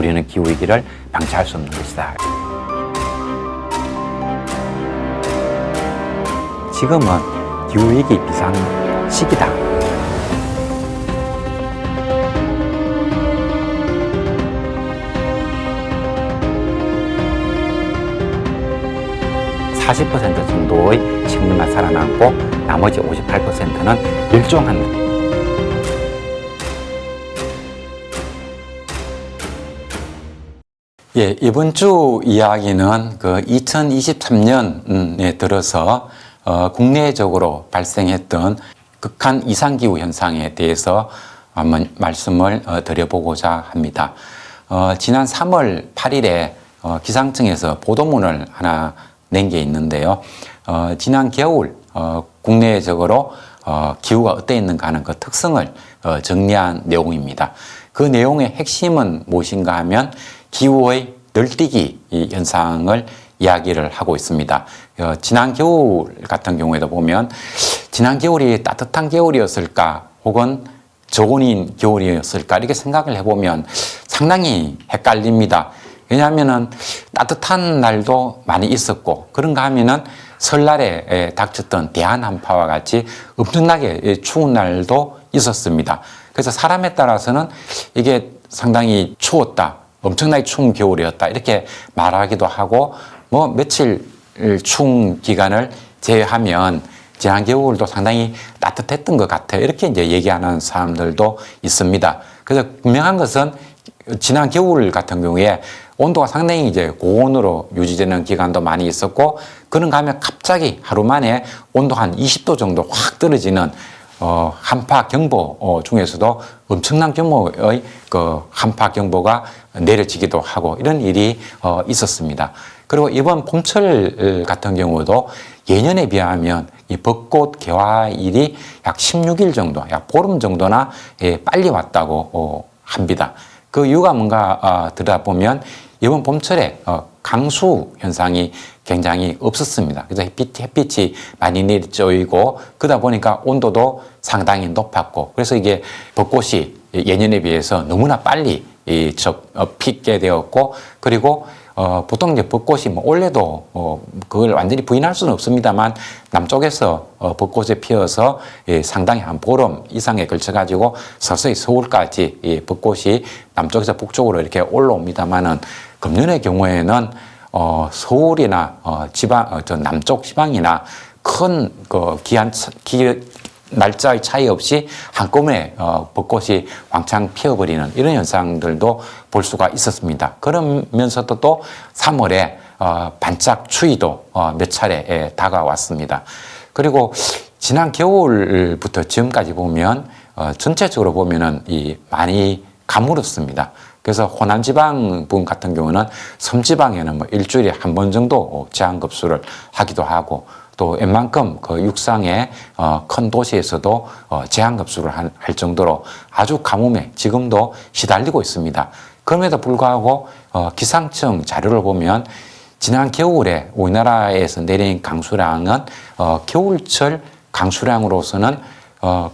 우리는 기후위기를 방치할 수 없는 것이다. 지금은 기후위기 비상 시기다. (40% 정도의 식물만 살아남고 나머지 58%는 멸종한 예, 이번 주 이야기는 그 2023년에 들어서 국내적으로 발생했던 극한 이상기후 현상에 대해서 한번 말씀을 드려보고자 합니다. 지난 3월 8일에 기상청에서 보도문을 하나 낸 게 있는데요. 지난 겨울 국내적으로 기후가 어땠는가 하는 그 특성을 정리한 내용입니다. 그 내용의 핵심은 무엇인가 하면 기후의 널뛰기 현상을 이야기를 하고 있습니다. 지난 겨울 같은 경우에도 보면 지난 겨울이 따뜻한 겨울이었을까 혹은 저온인 겨울이었을까 이렇게 생각을 해보면 상당히 헷갈립니다. 왜냐하면은 따뜻한 날도 많이 있었고 그런가 하면은 설날에 닥쳤던 대한한파와 같이 엄청나게 추운 날도 있었습니다. 그래서 사람에 따라서는 이게 상당히 추웠다, 엄청나게 추운 겨울이었다 이렇게 말하기도 하고 뭐 며칠 추운 기간을 제외하면 지난 겨울도 상당히 따뜻했던 것 같아요. 이렇게 이제 얘기하는 사람들도 있습니다. 그래서 분명한 것은 지난 겨울 같은 경우에 온도가 상당히 이제 고온으로 유지되는 기간도 많이 있었고 그런가 하면 갑자기 하루 만에 온도가 한 20도 정도 확 떨어지는 한파 경보 중에서도 엄청난 규모의 그 한파 경보가 내려지기도 하고 이런 일이 있었습니다. 그리고 이번 봄철 같은 경우도 예년에 비하면 이 벚꽃 개화일이 약 16일 정도, 약 보름 정도나 빨리 왔다고 합니다. 그 이유가 뭔가 들여다보면 이번 봄철에 강수 현상이 굉장히 없었습니다. 그래서 햇빛이 많이 내리쬐이고 그러다 보니까 온도도 상당히 높았고 그래서 이게 벚꽃이 예년에 비해서 너무나 빨리 피게 되었고 그리고 보통 이제 벚꽃이 뭐 올해도 그걸 완전히 부인할 수는 없습니다만 남쪽에서 벚꽃이 피어서 상당히 한 보름 이상에 걸쳐 가지고 서서히 서울까지 벚꽃이 남쪽에서 북쪽으로 이렇게 올라옵니다만은 금년의 경우에는 서울이나 저 남쪽 지방이나 큰 그 날짜의 차이 없이 한꺼번에 벚꽃이 왕창 피어버리는 이런 현상들도 볼 수가 있었습니다. 그러면서도 또 3월에 반짝 추위도 몇 차례 다가왔습니다. 그리고 지난 겨울부터 지금까지 보면 전체적으로 보면은 많이 가물었습니다. 그래서 호남지방 부분 같은 경우는 섬지방에는 뭐 일주일에 한 번 정도 제한급수를 하기도 하고 또 웬만큼 그 육상의 큰 도시에서도 제한급수를 할 정도로 아주 가뭄에 지금도 시달리고 있습니다. 그럼에도 불구하고 기상청 자료를 보면 지난 겨울에 우리나라에서 내린 강수량은 겨울철 강수량으로서는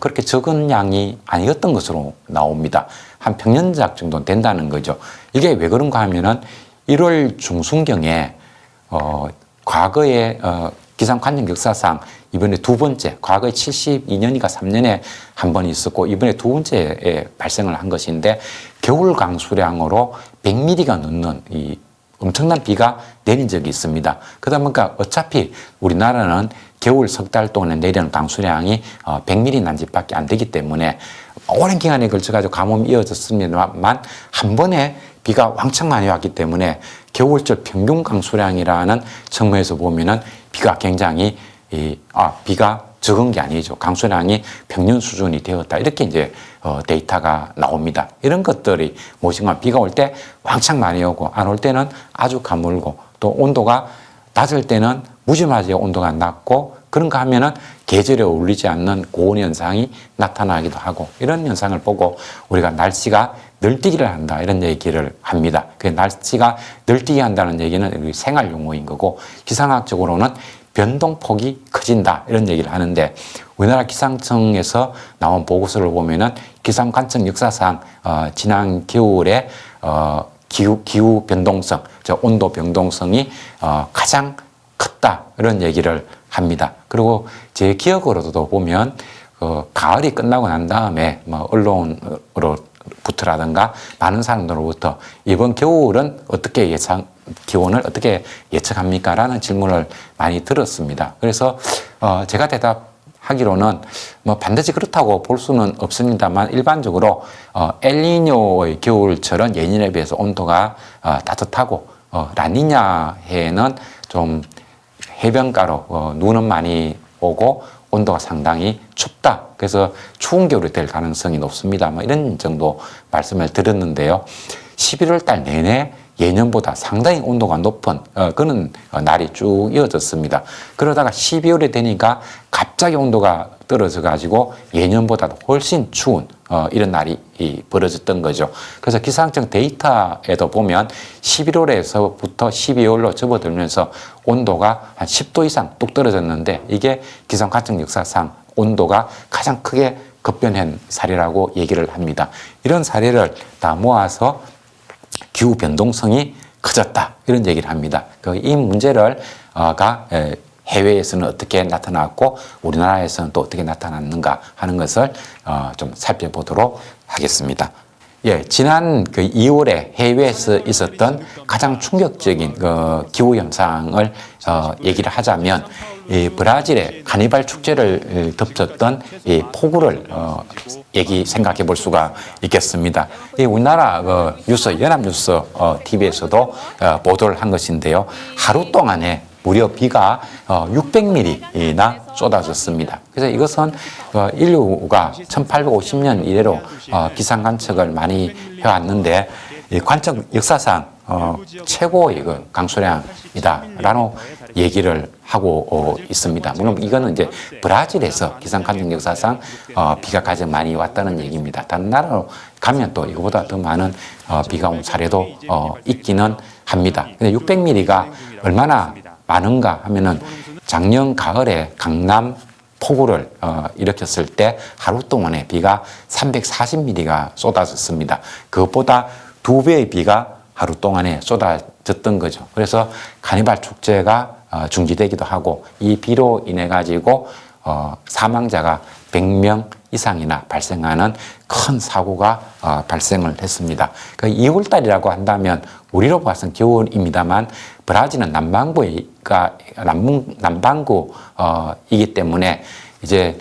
그렇게 적은 양이 아니었던 것으로 나옵니다. 한 평년작 정도 된다는 거죠. 이게 왜 그런가 하면은 1월 중순경에 과거에 기상관측 역사상 이번에 두 번째, 과거에 72년이가 3년에 한 번 있었고 이번에 두 번째에 발생을 한 것인데 겨울 강수량으로 100mm가 넘는 이 엄청난 비가 내린 적이 있습니다. 그러다 보니까 어차피 우리나라는 겨울 석 달 동안에 내리는 강수량이 100mm 난집밖에 안 되기 때문에 오랜 기간에 걸쳐가지고 가뭄이 이어졌습니다만 한 번에 비가 왕창 많이 왔기 때문에 겨울철 평균 강수량이라는 측면에서 보면은 비가 굉장히 비가 적은 게 아니죠. 강수량이 평년 수준이 되었다. 이렇게 이제 데이터가 나옵니다. 이런 것들이 무엇인가 비가 올 때 왕창 많이 오고 안 올 때는 아주 가물고 또 온도가 낮을 때는 무지막지하게 온도가 낮고 그런가 하면은 계절에 어울리지 않는 고온 현상이 나타나기도 하고 이런 현상을 보고 우리가 날씨가 널뛰기를 한다 이런 얘기를 합니다. 그 날씨가 널뛰기 한다는 얘기는 생활 용어인 거고 기상학적으로는 변동폭이 커진다 이런 얘기를 하는데 우리나라 기상청에서 나온 보고서를 보면은 기상관측 역사상 지난 겨울에 기후 변동성, 온도 변동성이 가장 컸다 이런 얘기를 합니다. 그리고 제 기억으로도 보면 가을이 끝나고 난 다음에 뭐 언론으로부터라든가 많은 사람들로부터 이번 겨울은 어떻게 기온을 어떻게 예측합니까? 라는 질문을 많이 들었습니다. 그래서 제가 대답하기로는 뭐 반드시 그렇다고 볼 수는 없습니다만 일반적으로 엘니뇨의 겨울철은 예년에 비해서 온도가 따뜻하고 라니냐 해에는 좀 해변가로 눈은 많이 오고 온도가 상당히 춥다. 그래서 추운 겨울이 될 가능성이 높습니다. 뭐 이런 정도 말씀을 드렸는데요. 11월 달 내내 예년보다 상당히 온도가 높은 그런 날이 쭉 이어졌습니다. 그러다가 12월이 되니까 갑자기 온도가 떨어져 가지고 예년보다도 훨씬 추운 이런 날이 벌어졌던 거죠. 그래서 기상청 데이터에도 보면 11월에서부터 12월로 접어들면서 온도가 한 10도 이상 뚝 떨어졌는데 이게 기상관측 역사상 온도가 가장 크게 급변한 사례라고 얘기를 합니다. 이런 사례를 다 모아서 기후 변동성이 커졌다 이런 얘기를 합니다. 이 문제를 해외에서는 어떻게 나타났고 우리나라에서는 또 어떻게 나타났는가 하는 것을 좀 살펴보도록 하겠습니다. 예, 지난 2월에 해외에서 있었던 가장 충격적인 기후 현상을 얘기를 하자면 이 브라질의 카니발 축제를 덮쳤던 이 폭우를 생각해 볼 수가 있겠습니다. 이 우리나라 뉴스 연합뉴스 TV에서도 보도를 한 것인데요. 하루 동안에 무려 비가 600mm나 쏟아졌습니다. 그래서 이것은 인류가 1850년 이래로 기상 관측을 많이 해왔는데 관측 역사상 최고의 강수량이다라는 얘기를 하고 있습니다. 물론 이거는 이제 브라질에서 기상 관측 역사상 비가 가장 많이 왔다는 얘기입니다. 다른 나라로 가면 또 이거보다 더 많은 비가 온 사례도 있기는 합니다. 근데 600mm가 얼마나 많은가 하면은 작년 가을에 강남 폭우를 일으켰을 때 하루 동안에 비가 340mm가 쏟아졌습니다. 그것보다 2배의 비가 하루 동안에 쏟아졌던 거죠. 그래서 카니발 축제가 중지되기도 하고 이 비로 인해 가지고 사망자가 100명 이상이나 발생하는 큰 사고가 발생을 했습니다. 2월 달이라고 한다면 우리로 봐서는 겨울입니다만 브라질은 남반구이기 때문에 이제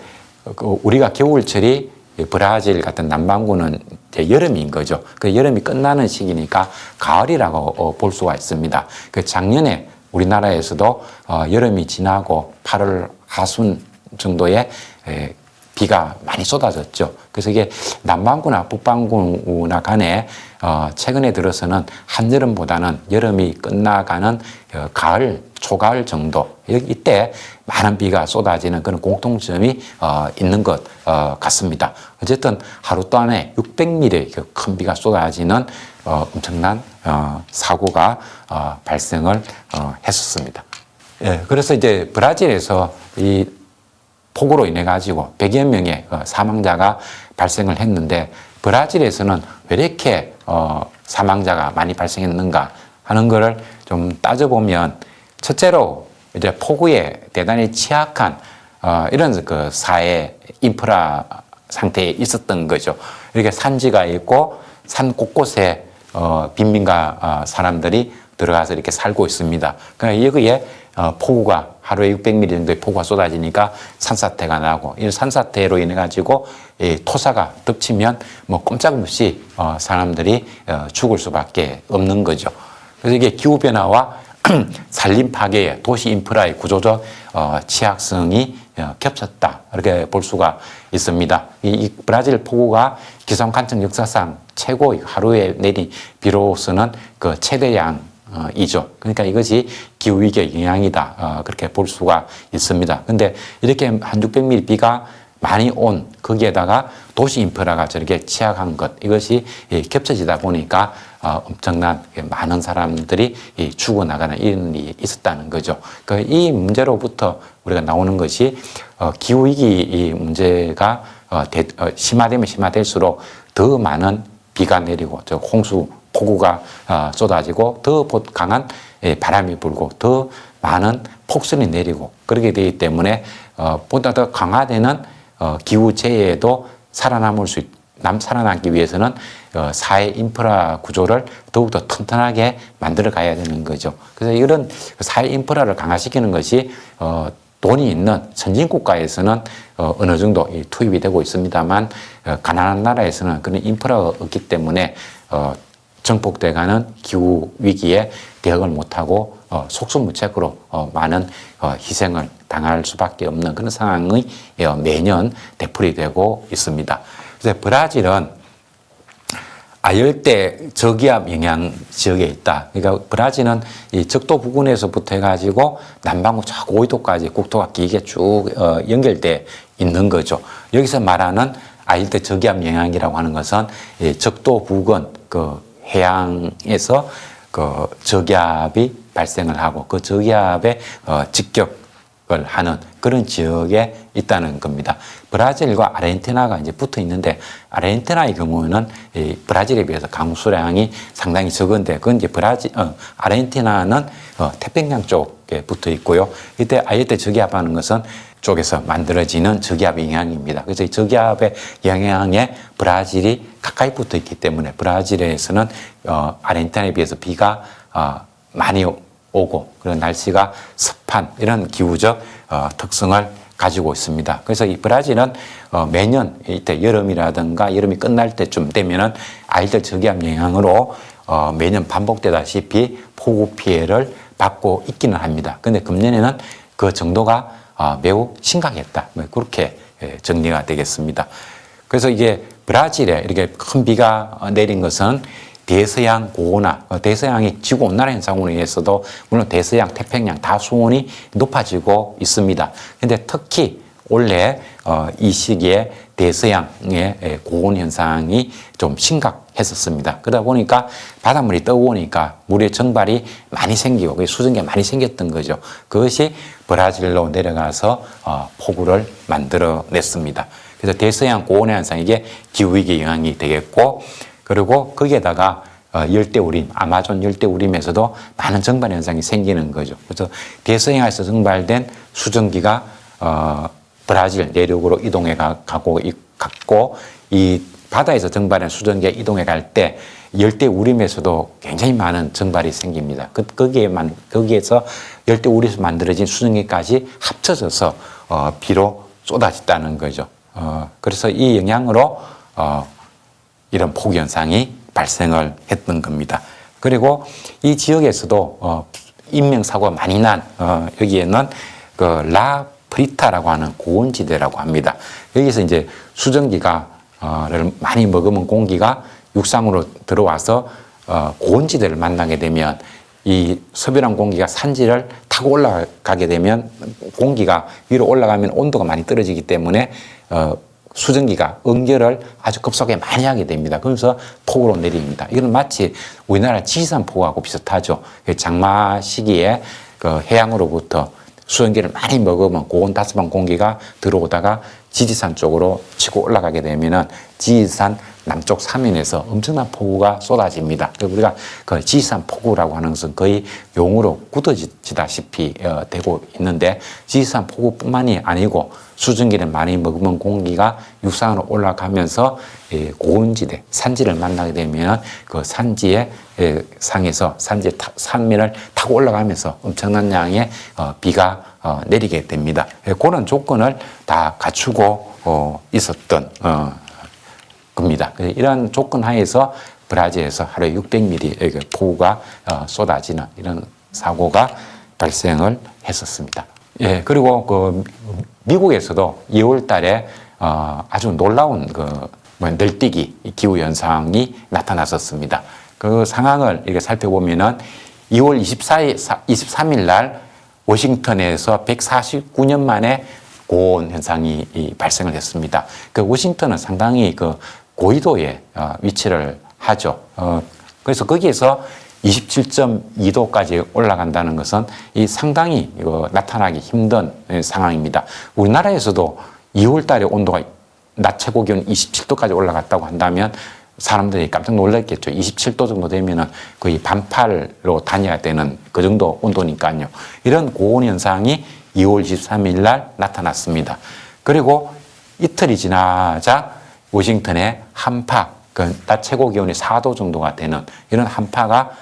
우리가 겨울철이 브라질 같은 남반구는 이제 여름인 거죠. 여름이 끝나는 시기니까 가을이라고 볼 수가 있습니다. 작년에 우리나라에서도 여름이 지나고 8월 하순 정도에 비가 많이 쏟아졌죠. 그래서 이게 남반구나 북반구나 간에 최근에 들어서는 한여름보다는 여름이 끝나가는 가을, 초가을 정도 이때 많은 비가 쏟아지는 그런 공통점이 있는 것 같습니다. 어쨌든 하루 동안에 600mm 큰 비가 쏟아지는 엄청난 사고가 발생을 했었습니다. 예, 그래서 이제 브라질에서 이 폭우로 인해 가지고 100여 명의 사망자가 발생을 했는데 브라질에서는 왜 이렇게 사망자가 많이 발생했는가 하는 것을 좀 따져보면 첫째로 이제 폭우에 대단히 취약한 이런 사회 인프라 상태에 있었던 거죠. 이렇게 산지가 있고 산 곳곳에 빈민가 사람들이 들어가서 이렇게 살고 있습니다. 그러니까 여기에 폭우가 하루에 600mm 정도의 폭우가 쏟아지니까 산사태가 나고 이 산사태로 인해 가지고 토사가 덮치면 뭐 꼼짝없이 사람들이 죽을 수밖에 없는 거죠. 그래서 이게 기후 변화와 산림 파괴의 도시 인프라의 구조적 취약성이 겹쳤다 이렇게 볼 수가 있습니다. 이 브라질 폭우가 기상 관측 역사상 최고의 하루에 내린 비로서는 그 최대양 이죠. 그러니까 이것이 기후위기의 영향이다. 그렇게 볼 수가 있습니다. 근데 이렇게 한 600mm 비가 많이 온 거기에다가 도시 인프라가 저렇게 취약한 것 이것이 겹쳐지다 보니까 엄청난 많은 사람들이 죽어나가는 이런 일이 있었다는 거죠. 이 문제로부터 우리가 나오는 것이 기후위기 이 문제가 심화되면 심화될수록 더 많은 비가 내리고 저 홍수 폭우가 쏟아지고 더 강한 바람이 불고 더 많은 폭설이 내리고 그렇게 되기 때문에 보다 더 강화되는 기후재해에도 살아남기 위해서는 사회 인프라 구조를 더욱더 튼튼하게 만들어 가야 되는 거죠. 그래서 이런 사회 인프라를 강화시키는 것이 돈이 있는 선진국가에서는 어느 정도 투입이 되고 있습니다만 가난한 나라에서는 그런 인프라가 없기 때문에 정복돼가는 기후 위기에 대응을 못하고 속수무책으로 많은 희생을 당할 수밖에 없는 그런 상황이 매년 되풀이되고 있습니다. 그래서 브라질은 아열대 저기압 영향 지역에 있다. 그러니까 브라질은 이 적도 부근에서부터 해가지고 남반구 저 고위도까지 국토가 길게 쭉 연결돼 있는 거죠. 여기서 말하는 아열대 저기압 영향이라고 하는 것은 적도 부근 그 해양에서 그 저기압이 발생을 하고 그 저기압에 직격을 하는 그런 지역에 있다는 겁니다. 브라질과 아르헨티나가 이제 붙어 있는데 아르헨티나의 경우는 브라질에 비해서 강수량이 상당히 적은데 그건 이제 아르헨티나는 태평양 쪽에 붙어 있고요. 이때 아열대 저기압하는 것은 쪽에서 만들어지는 저기압의 영향입니다. 그래서 이 저기압의 영향에 브라질이 가까이 붙어 있기 때문에 브라질에서는 아르헨티나에 비해서 비가 많이 오고 그런 날씨가 습한 이런 기후적 특성을 가지고 있습니다. 그래서 이 브라질은 매년 이때 여름이라든가 여름이 끝날 때쯤 되면은 아열대 저기압 영향으로 매년 반복되다시피 폭우 피해를 받고 있기는 합니다. 그런데 금년에는 그 정도가 매우 심각했다. 그렇게 정리가 되겠습니다. 그래서 이게 브라질에 이렇게 큰 비가 내린 것은 대서양 고온화, 대서양이 지구온난화 현상으로 인해서도 물론 대서양, 태평양 다 수온이 높아지고 있습니다. 그런데 특히 올해 이 시기에 대서양의 고온 현상이 좀 심각했었습니다. 그러다 보니까 바닷물이 떠오르니까 물의 정발이 많이 생기고 수증기가 많이 생겼던 거죠. 그것이 브라질로 내려가서 폭우를 만들어냈습니다. 그래서 대서양 고온의 현상 이게 기후위기 영향이 되겠고 그리고 거기에다가 열대우림, 아마존 열대우림에서도 많은 정발 현상이 생기는 거죠. 그래서 대서양에서 정발된 수증기가 브라질 내륙으로 이동해 갔고 이 바다에서 정발한 수증기가 이동해 갈 때 열대우림에서도 굉장히 많은 정발이 생깁니다. 거기에서 열대우림에서 만들어진 수증기까지 합쳐져서 비로 쏟아졌다는 거죠. 그래서 이 영향으로 이런 폭우 현상이 발생을 했던 겁니다. 그리고 이 지역에서도 인명사고가 많이 난 여기에는 그 라프리타라고 하는 고온지대라고 합니다. 여기서 이제 수증기가 많이 머금은 공기가 육상으로 들어와서 고온지대를 만나게 되면 이 서늘한 공기가 산지를 타고 올라가게 되면 공기가 위로 올라가면 온도가 많이 떨어지기 때문에 수증기가 응결을 아주 급속하게 많이 하게 됩니다. 그러면서 폭우로 내립니다. 이건 마치 우리나라 지리산 폭우하고 비슷하죠. 장마 시기에 그 해양으로부터 수증기를 많이 머금은 고온 다습한 공기가 들어오다가 지리산 쪽으로 치고 올라가게 되면은 지리산 남쪽 사면에서 엄청난 폭우가 쏟아집니다. 우리가 그 지리산 폭우라고 하는 것은 거의 용으로 굳어지다시피 되고 있는데 지리산 폭우뿐만이 아니고 수증기를 많이 머금은 공기가 육상으로 올라가면서 고온지대, 산지를 만나게 되면 그 산지의 상에서 산지의 산면을 타고 올라가면서 엄청난 양의 비가 내리게 됩니다. 그런 조건을 다 갖추고 있었던 겁니다. 이런 조건 하에서 브라질에서 하루에 600mm 폭우가 쏟아지는 이런 사고가 발생을 했었습니다. 예, 그리고 그 미국에서도 2월 달에 아주 놀라운 널뛰기 기후 현상이 나타났었습니다. 그 상황을 이렇게 살펴보면은 2월 23일 날 워싱턴에서 149년 만에 고온 현상이 발생을 했습니다. 그 워싱턴은 상당히 그 고緯도에 위치를 하죠. 그래서 거기에서 27.2도까지 올라간다는 것은 이 상당히 나타나기 힘든 상황입니다. 우리나라에서도 2월 달에 온도가 낮 최고 기온 27도까지 올라갔다고 한다면 사람들이 깜짝 놀랐겠죠. 27도 정도 되면은 거의 반팔로 다녀야 되는 그 정도 온도니까요. 이런 고온 현상이 2월 23일 날 나타났습니다. 그리고 이틀이 지나자 워싱턴에 한파, 그 낮 최고 기온이 4도 정도가 되는 이런 한파가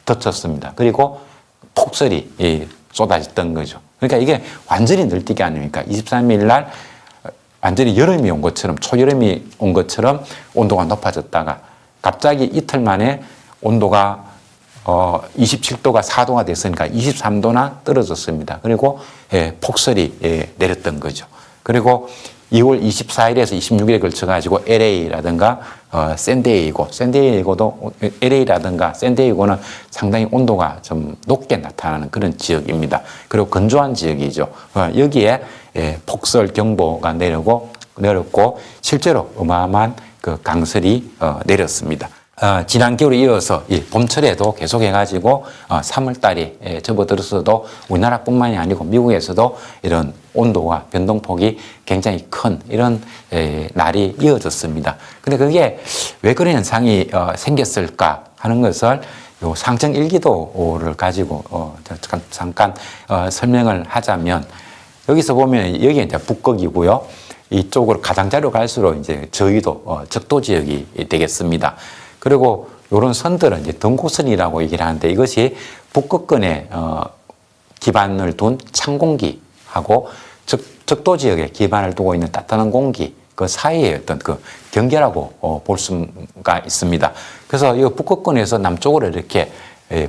덮쳤습니다. 그리고 폭설이 쏟아졌던 거죠. 그러니까 이게 완전히 늘뛰기 아닙니까? 23일 날 완전히 여름이 온 것처럼, 초여름이 온 것처럼 온도가 높아졌다가 갑자기 이틀 만에 온도가 27도가 4도가 됐으니까 23도나 떨어졌습니다. 그리고 폭설이 내렸던 거죠. 그리고 2월 24일에서 26일에 걸쳐가지고 LA라든가 샌디에이고도 LA라든가 샌디에이고는 상당히 온도가 좀 높게 나타나는 그런 지역입니다. 그리고 건조한 지역이죠. 여기에 폭설 경보가 내렸고 실제로 어마어마한 그 강설이 내렸습니다. 지난 겨울에 이어서 봄철에도 계속해가지고 3월달이 접어들어서도 우리나라뿐만이 아니고 미국에서도 이런 온도와 변동폭이 굉장히 큰 이런 날이 이어졌습니다. 근데 그게 왜 그런 현상이 생겼을까 하는 것을 요 상정 일기도를 가지고 잠깐 설명을 하자면 여기서 보면 여기 이제 북극이고요. 이쪽으로 가장자리로 갈수록 이제 저위도 적도 지역이 되겠습니다. 그리고 이런 선들은 이제 등고선이라고 얘기를 하는데 이것이 북극권에 기반을 둔 찬공기하고 적도 지역에 기반을 두고 있는 따뜻한 공기 그 사이의 어떤 그 경계라고 볼 수가 있습니다. 그래서 이 북극권에서 남쪽으로 이렇게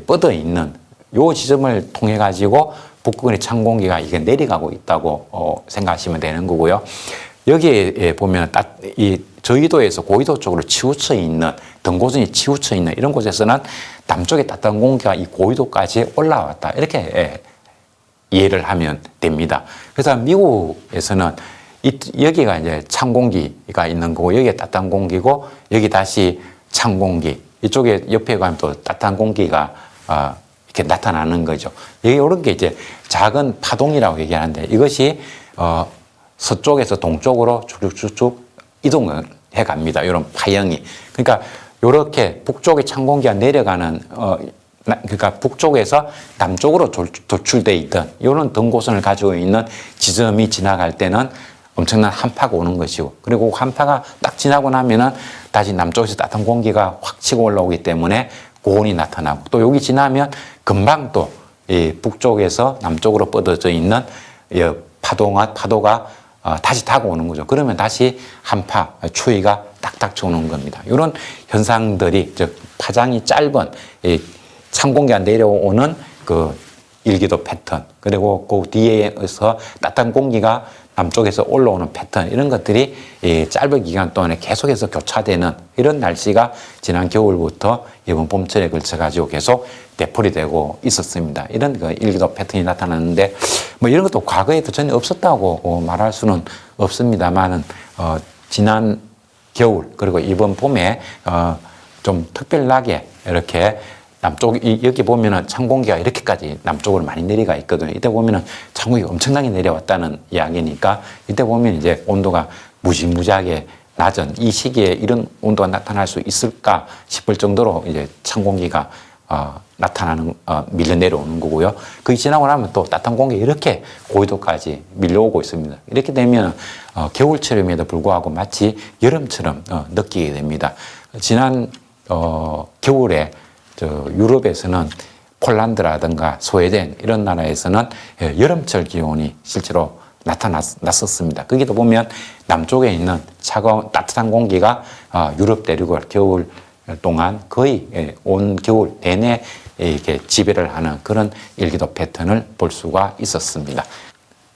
뻗어 있는 요 지점을 통해 가지고 북극권의 찬 공기가 이게 내려가고 있다고 생각하시면 되는 거고요. 여기에 보면 이 저위도에서 고위도 쪽으로 치우쳐 있는 등고선이 치우쳐 있는 이런 곳에서는 남쪽에 따뜻한 공기가 이 고위도까지 올라왔다 이렇게 이해를 하면 됩니다. 그래서 미국에서는 여기가 이제 찬 공기가 있는 거고 여기에 따뜻한 공기고 여기 다시 찬 공기 이쪽에 옆에 가면 또 따뜻한 공기가 이렇게 나타나는 거죠. 여기 이런 게 이제 작은 파동이라고 얘기하는데 이것이 서쪽에서 동쪽으로 쭉쭉쭉 이동을 해 갑니다. 이런 파형이. 그러니까 이렇게 북쪽에 찬 공기가 내려가는 그러니까 북쪽에서 남쪽으로 도출돼 있던 이런 등고선을 가지고 있는 지점이 지나갈 때는 엄청난 한파가 오는 것이고 그리고 한파가 딱 지나고 나면은 다시 남쪽에서 따뜻한 공기가 확 치고 올라오기 때문에 고온이 나타나고 또 여기 지나면 금방 또 이 북쪽에서 남쪽으로 뻗어져 있는 파도가 다시 타고 오는 거죠. 그러면 다시 한파, 추위가 딱딱 쳐오는 겁니다. 이런 현상들이 즉 파장이 짧은 찬 공기가 내려오는 그 일기도 패턴 그리고 그 뒤에서 따뜻한 공기가 남쪽에서 올라오는 패턴 이런 것들이 짧은 기간 동안에 계속해서 교차되는 이런 날씨가 지난 겨울부터 이번 봄철에 걸쳐 가지고 계속 되풀이 되고 있었습니다. 이런 그 일기도 패턴이 나타났는데 뭐 이런 것도 과거에도 전혀 없었다고 말할 수는 없습니다만은 지난 겨울 그리고 이번 봄에 좀 특별하게 이렇게 남쪽 여기 보면은 찬 공기가 이렇게까지 남쪽으로 많이 내려가 있거든요. 이때 보면은 찬 공기가 엄청나게 내려왔다는 이야기니까 이때 보면 이제 온도가 무지무지하게 낮은 이 시기에 이런 온도가 나타날 수 있을까 싶을 정도로 이제 찬 공기가 나타나는 밀려 내려오는 거고요. 그게 지나고 나면 또 따뜻한 공기가 이렇게 고위도까지 밀려오고 있습니다. 이렇게 되면 겨울철임에도 불구하고 마치 여름처럼 느끼게 됩니다. 지난 겨울에 유럽에서는 폴란드라든가 스웨덴 이런 나라에서는 여름철 기온이 실제로 나타났었습니다. 거기도 보면 남쪽에 있는 차가운 따뜻한 공기가 유럽 대륙을 겨울 동안 거의 온 겨울 내내 이렇게 지배를 하는 그런 일기도 패턴을 볼 수가 있었습니다.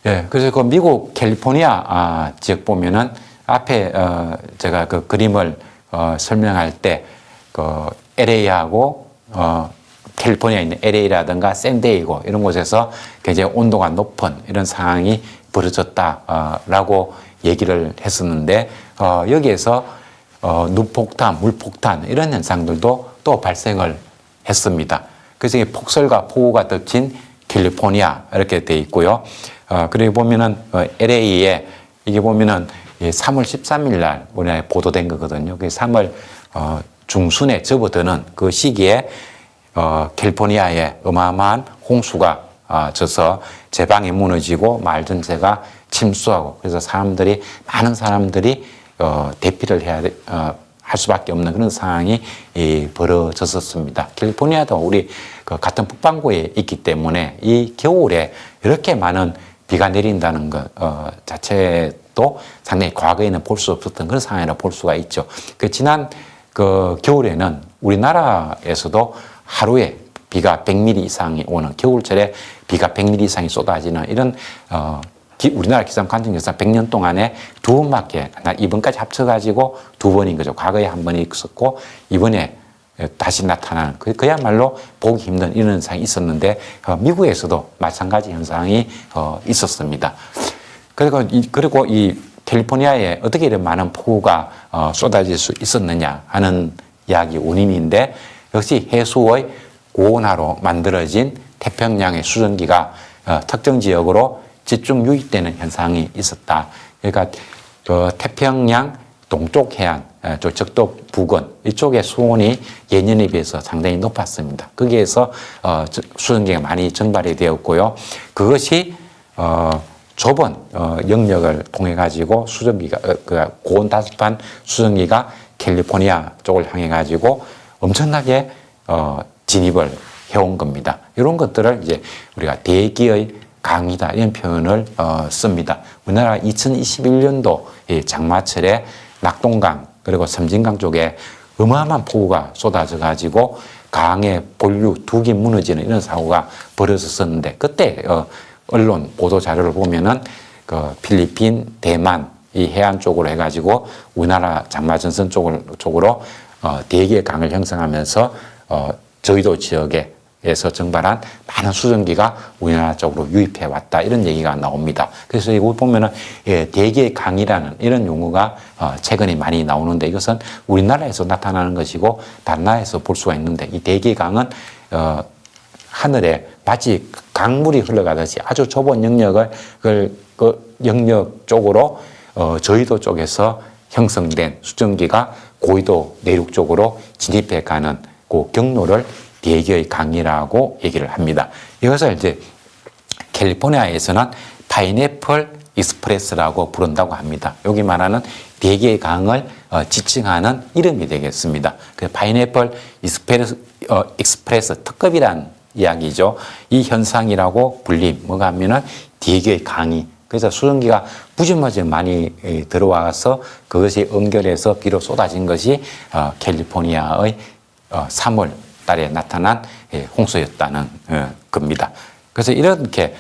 그래서 그 미국 캘리포니아 지역 보면은 앞에 제가 그 그림을 설명할 때 그 LA하고 캘리포니아에 있는 LA라든가 샌디에이고 이런 곳에서 굉장히 온도가 높은 이런 상황이 벌어졌다라고 얘기를 했었는데 여기에서 눈폭탄, 물폭탄 이런 현상들도 또 발생을 했습니다. 그래서 폭설과 폭우가 덮친 캘리포니아 이렇게 돼 있고요. 그리고 보면은 LA에 이게 보면은 3월 13일 날 우리나라에 보도된 거거든요. 그 3월 중순에 접어드는 그 시기에 캘리포니아에 어마어마한 홍수가 져서 제방이 무너지고 마을 전체가 침수하고 그래서 많은 사람들이 대피를 해야 할 수밖에 없는 그런 상황이 벌어졌었습니다. 캘리포니아도 우리 같은 북반구에 있기 때문에 이 겨울에 이렇게 많은 비가 내린다는 것 자체도 상당히 과거에는 볼 수 없었던 그런 상황이라고 볼 수가 있죠. 지난 겨울에는 우리나라에서도 하루에 비가 100mm 이상이 오는 겨울철에 비가 100mm 이상이 쏟아지는 이런 우리나라 기상 관측 역사 100년 동안에 2번밖에 이번까지 합쳐가지고 2번인 거죠. 과거에 한 번이 있었고 이번에 다시 나타나는 그야말로 보기 힘든 이런 현상이 있었는데 미국에서도 마찬가지 현상이 있었습니다. 그리고 이 캘리포니아에 어떻게 이런 많은 폭우가 쏟아질 수 있었느냐 하는 이야기 원인인데 역시 해수의 고온화로 만들어진 태평양의 수증기가 특정 지역으로 집중 유입되는 현상이 있었다. 그러니까 태평양 동쪽 해안, 적도 부근 이쪽의 수온이 예년에 비해서 상당히 높았습니다. 거기에서 수증기가 많이 증발이 되었고요. 그것이 좁은 영역을 통해 가지고 수증기가 고온 다습한 수증기가 캘리포니아 쪽을 향해 가지고 엄청나게 진입을 해온 겁니다. 이런 것들을 이제 우리가 대기의 강이다 이런 표현을 씁니다. 우리나라 2021년도 장마철에 낙동강 그리고 섬진강 쪽에 어마어마한 폭우가 쏟아져 가지고 강의 본류 2개 무너지는 이런 사고가 벌어졌었는데 그때 언론 보도 자료를 보면은 필리핀, 대만 이 해안 쪽으로 해가지고 우리나라 장마전선 쪽으로 대기의 강을 형성하면서 저희도 지역에서 증발한 많은 수증기가 우리나라 쪽으로 유입해 왔다 이런 얘기가 나옵니다. 그래서 이거 보면은 대기의 강이라는 이런 용어가 최근에 많이 나오는데 이것은 우리나라에서 나타나는 것이고 다른 나라에서 볼 수가 있는데 이 대기의 강은 하늘에 마치 강물이 흘러가듯이 아주 좁은 영역을 영역 쪽으로 저희도 쪽에서 형성된 수증기가 고위도 내륙 쪽으로 진입해 가는 그 경로를 대기의 강이라고 얘기를 합니다. 이것을 이제 캘리포니아에서는 파인애플 익스프레스라고 부른다고 합니다. 여기 말하는 대기의 강을 지칭하는 이름이 되겠습니다. 그 파인애플 익스프레스 특급이란 이야기죠. 이 현상이라고 불림. 뭐가 하면은 대기의 강이 그래서 수증기가 무지무지 많이 들어와서 그것이 응결해서 비로 쏟아진 것이 캘리포니아의 3월 달에 나타난 홍수였다는 겁니다. 그래서 이렇게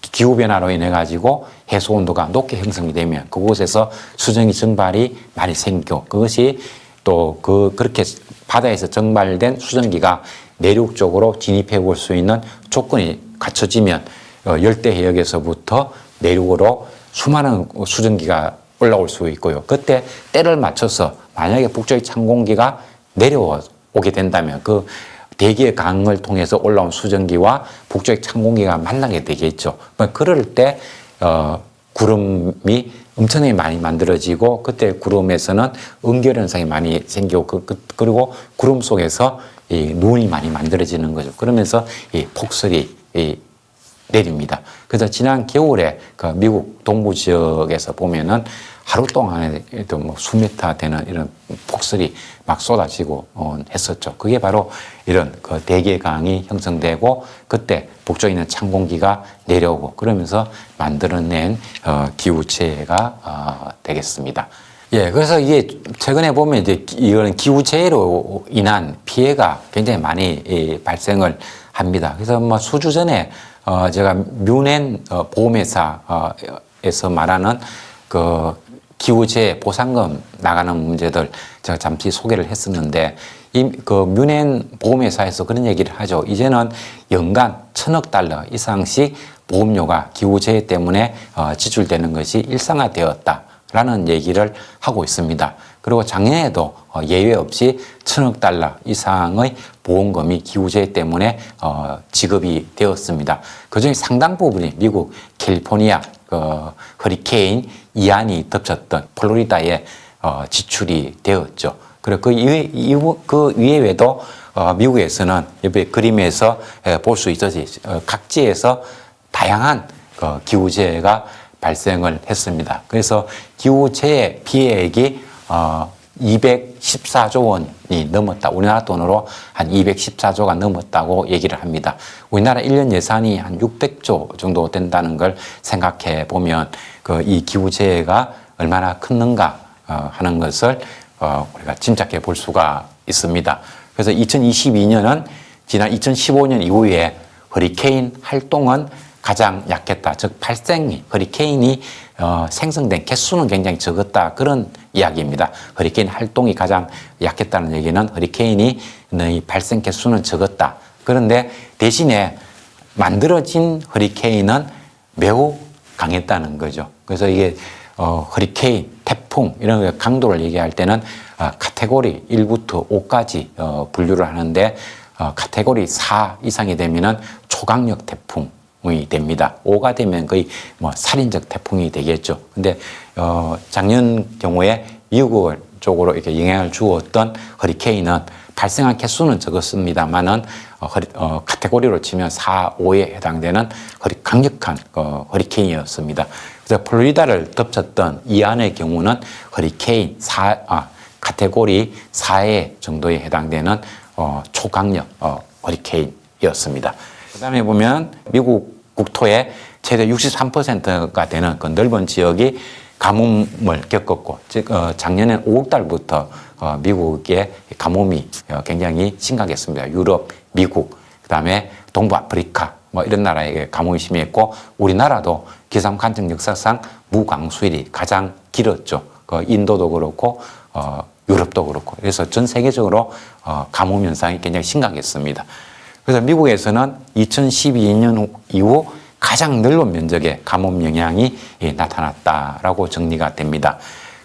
기후변화로 인해 가지고 해수 온도가 높게 형성이 되면 그곳에서 수증기 증발이 많이 생기고 그것이 또 그렇게 바다에서 증발된 수증기가 내륙 쪽으로 진입해 볼 수 있는 조건이 갖춰지면 열대 해역에서부터 내륙으로 수많은 수증기가 올라올 수 있고요. 그때 때를 맞춰서 만약에 북쪽의 찬 공기가 내려오게 된다면 그 대기의 강을 통해서 올라온 수증기와 북쪽의 찬 공기가 만나게 되겠죠. 그럴 때 구름이 엄청나게 많이 만들어지고 그때 구름에서는 응결 현상이 많이 생기고 그리고 구름 속에서 이 눈이 많이 만들어지는 거죠. 그러면서 이 폭설이 내립니다. 그래서 지난 겨울에 미국 동부 지역에서 보면은 하루 동안에도 뭐 수미터 되는 이런 폭설이 막 쏟아지고 했었죠. 그게 바로 이런 대기의 강이 형성되고 그때 북쪽에 있는 찬 공기가 내려오고 그러면서 만들어낸 기후체가 되겠습니다. 예, 그래서 이게 최근에 보면 이제 이거는 기후체로 인한 피해가 굉장히 많이 발생을 합니다. 그래서 뭐 수주 전에 제가 뮌헨 보험회사에서 말하는 기후재해 보상금 나가는 문제들 제가 잠시 소개를 했었는데 뮌헨 보험회사에서 그런 얘기를 하죠. 이제는 연간 1,000억 달러 이상씩 보험료가 기후재해 때문에 지출되는 것이 일상화되었다라는 얘기를 하고 있습니다. 그리고 작년에도 예외 없이 1,000억 달러 이상의 보험금이 기후재해 때문에 지급이 되었습니다. 그중에 상당 부분이 미국 캘리포니아 허리케인 이안이 덮쳤던 플로리다에 지출이 되었죠. 그리고 그 이외에도 미국에서는 옆에 그림에서 볼 수 있듯이 각지에서 다양한 기후재해가 발생을 했습니다. 그래서 기후재해 피해액이 214조 원이 넘었다. 우리나라 돈으로 한 214조가 넘었다고 얘기를 합니다. 우리나라 1년 예산이 한 600조 정도 된다는 걸 생각해 보면 이 기후재해가 얼마나 큰가 하는 것을 우리가 짐작해 볼 수가 있습니다. 그래서 2022년은 지난 2015년 이후에 허리케인 활동은 가장 약했다. 즉 허리케인이 생성된 개수는 굉장히 적었다. 그런 이야기입니다. 허리케인 활동이 가장 약했다는 얘기는 허리케인이 발생 개수는 적었다. 그런데 대신에 만들어진 허리케인은 매우 강했다는 거죠. 그래서 이게 허리케인, 태풍 이런 강도를 얘기할 때는 카테고리 1부터 5까지 분류를 하는데 카테고리 4 이상이 되면은 초강력 태풍이 됩니다. 5가 되면 거의 살인적 태풍이 되겠죠. 근데 작년 경우에 미국 쪽으로 이렇게 영향을 주었던 허리케인은 발생한 개수는 적었습니다만은 카테고리로 치면 4, 5에 해당되는 강력한 허리케인이었습니다. 그래서 플로리다를 덮쳤던 이안의 경우는 허리케인 카테고리 4에 정도에 해당되는 초강력 허리케인이었습니다. 그 다음에 보면 미국 국토의 최대 63%가 되는 그 넓은 지역이 가뭄을 겪었고, 즉 작년에 5월 달부터 미국의 가뭄이 굉장히 심각했습니다. 유럽, 미국, 그 다음에 동부 아프리카 이런 나라에 가뭄이 심했고, 우리나라도 기상 관측 역사상 무강수일이 가장 길었죠. 인도도 그렇고 유럽도 그렇고. 그래서 전 세계적으로 가뭄 현상이 굉장히 심각했습니다. 그래서 미국에서는 2012년 이후 가장 넓은 면적의 가뭄 영향이 나타났다라고 정리가 됩니다.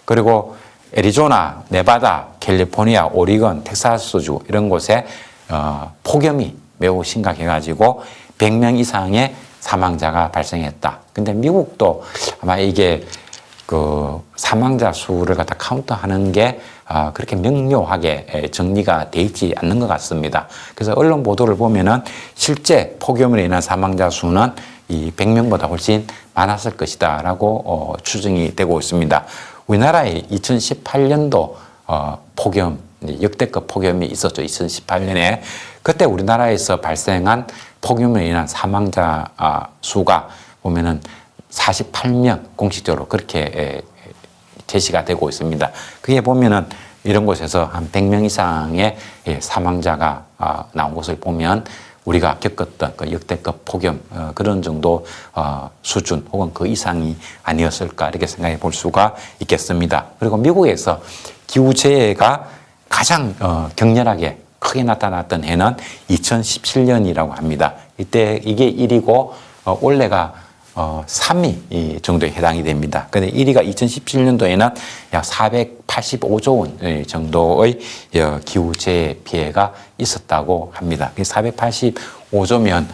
그리고 애리조나, 네바다, 캘리포니아, 오리건, 텍사스주 이런 곳에 폭염이 매우 심각해가지고 100명 이상의 사망자가 발생했다. 근데 미국도 아마 이게 사망자 수를 갖다 카운트하는 게 그렇게 명료하게 정리가 돼 있지 않는 것 같습니다. 그래서 언론 보도를 보면은 실제 폭염으로 인한 사망자 수는 이 100명보다 훨씬 많았을 것이다라고 추정이 되고 있습니다. 우리나라의 2018년도 폭염, 역대급 폭염이 있었죠. 2018년에 그때 우리나라에서 발생한 폭염으로 인한 사망자 수가 보면은 48명 공식적으로 그렇게 제시가 되고 있습니다. 그게 보면은 이런 곳에서 한 100명 이상의 사망자가 나온 것을 보면 우리가 겪었던 그 역대급 폭염 그런 정도 수준 혹은 그 이상이 아니었을까 이렇게 생각해 볼 수가 있겠습니다. 그리고 미국에서 기후재해가 가장 격렬하게 크게 나타났던 해는 2017년이라고 합니다. 이때 이게 1위고 올해가 3위 정도에 해당이 됩니다. 근데 1위가 2017년도에는 약 485조 원 정도의 기후재해 피해가 있었다고 합니다. 485조면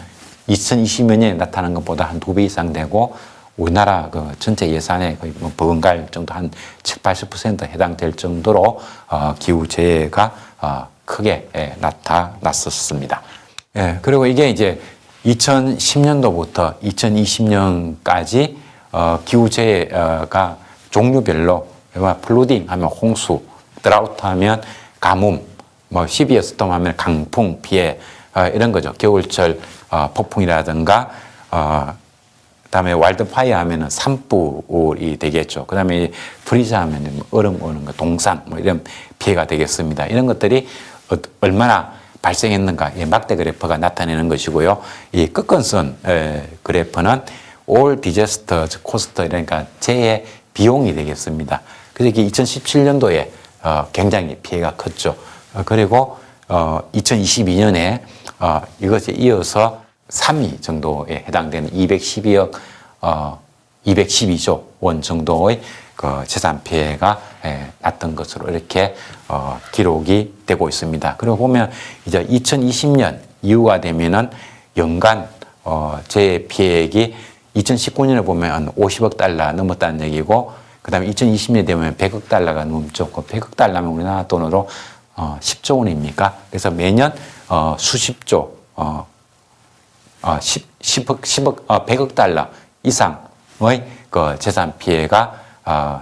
2020년에 나타난 것보다 한 2배 이상 되고 우리나라 그 전체 예산의 거의 버금갈 정도 한 70~80% 해당될 정도로 기후재해가 크게 나타났었습니다. 그리고 이게 이제 2010년도부터 2020년까지 기후재해가 종류별로 플루딩 하면 홍수, 드라우트 하면 가뭄, 시비어 스톰 하면 강풍 피해 이런 거죠. 겨울철 폭풍이라든가 그다음에 와일드파이어 하면은 산불이 되겠죠. 그다음에 프리즈 하면은 얼음 오는 거, 동상 이런 피해가 되겠습니다. 이런 것들이 얼마나 발생했는가, 막대 그래프가 나타내는 것이고요. 이 끝건선 그래프는 all disaster cost, 그러니까 재해 비용이 되겠습니다. 그래서 이게 2017년도에 굉장히 피해가 컸죠. 그리고 2022년에 이것에 이어서 3위 정도에 해당되는 212조 원 정도의 그 재산 피해가 났던 것으로 이렇게 기록이 되고 있습니다. 그리고 보면 이제 2020년 이후가 되면은 연간 재해 피해액이 2019년에 보면 한 50억 달러 넘었다는 얘기고, 그다음에 2020년 되면 100억 달러가 넘죠. 그 100억 달러면 우리나라 돈으로 10조 원입니까? 그래서 매년 수십조, 100억 달러 이상의 그 재산 피해가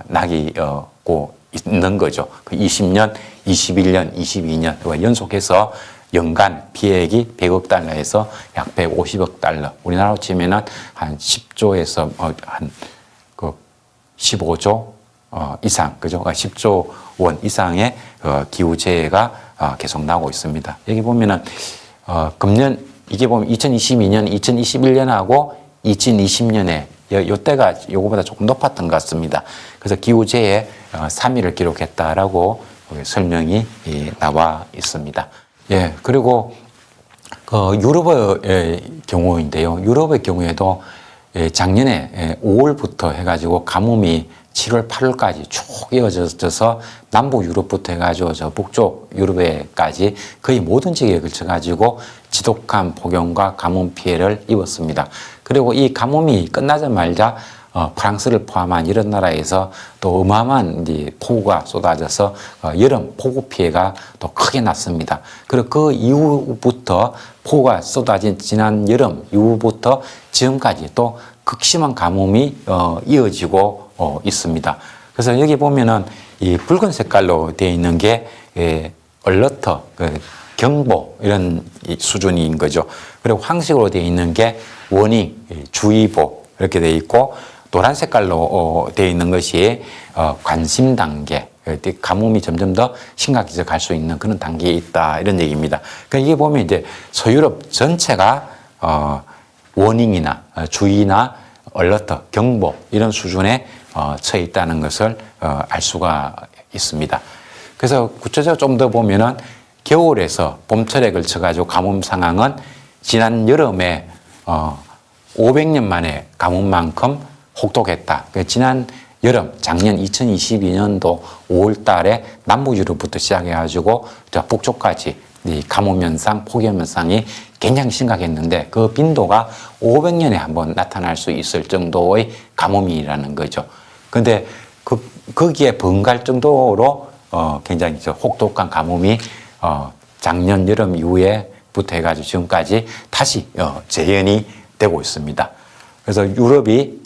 나고 있는 거죠. 그 20년, 21년, 22년 연속해서 연간 피해액이 100억 달러에서 약 150억 달러. 우리나라로 치면은 한 10조에서 한 그 15조 이상, 그죠? 10조 원 이상의 기후재해가 계속 나오고 있습니다. 여기 보면은 금년 이게 보면 2022년, 2021년하고 2020년에 요때가 요거보다 조금 높았던 것 같습니다. 그래서 기후재해 3위를 기록했다라고 설명이 나와 있습니다. 예, 그리고 유럽의 경우인데요. 유럽의 경우에도 작년에 5월부터 해가지고 가뭄이 7월, 8월까지 쭉 이어져서 남부 유럽부터 해가지고 저 북쪽 유럽에까지 거의 모든 지역에 걸쳐가지고 지독한 폭염과 가뭄 피해를 입었습니다. 그리고 이 가뭄이 끝나자마자 프랑스를 포함한 이런 나라에서 또 어마어마한 폭우가 쏟아져서 여름 폭우 피해가 또 크게 났습니다. 그리고 그 이후부터 폭우가 쏟아진 지난 여름 이후부터 지금까지 또 극심한 가뭄이 이어지고 있습니다. 그래서 여기 보면은 이 붉은 색깔로 되어 있는 게 얼러터, 경보 이런 수준인 거죠. 그리고 황색으로 되어 있는 게 워닝, 주의보 이렇게 되어 있고 노란 색깔로 되어 있는 것이 관심 단계, 가뭄이 점점 더 심각해져 갈 수 있는 그런 단계에 있다 이런 얘기입니다. 그러니까 이게 보면 이제 서유럽 전체가 워닝이나 주의나 얼러터, 경보 이런 수준에 처해 있다는 것을 알 수가 있습니다. 그래서 구체적으로 좀 더 보면은 겨울에서 봄철에 걸쳐가지고 가뭄 상황은 지난 여름에 500년 만에 가뭄만큼 혹독했다. 지난 여름, 작년 2022년도 5월 달에 남부 유럽부터 시작해가지고 북쪽까지 이 가뭄 현상, 폭염 현상이 굉장히 심각했는데 그 빈도가 500년에 한번 나타날 수 있을 정도의 가뭄이라는 거죠. 근데 거기에 번갈 정도로 굉장히 혹독한 가뭄이 작년 여름 이후에부터 해가지고 지금까지 다시 재현이 되고 있습니다. 그래서 유럽이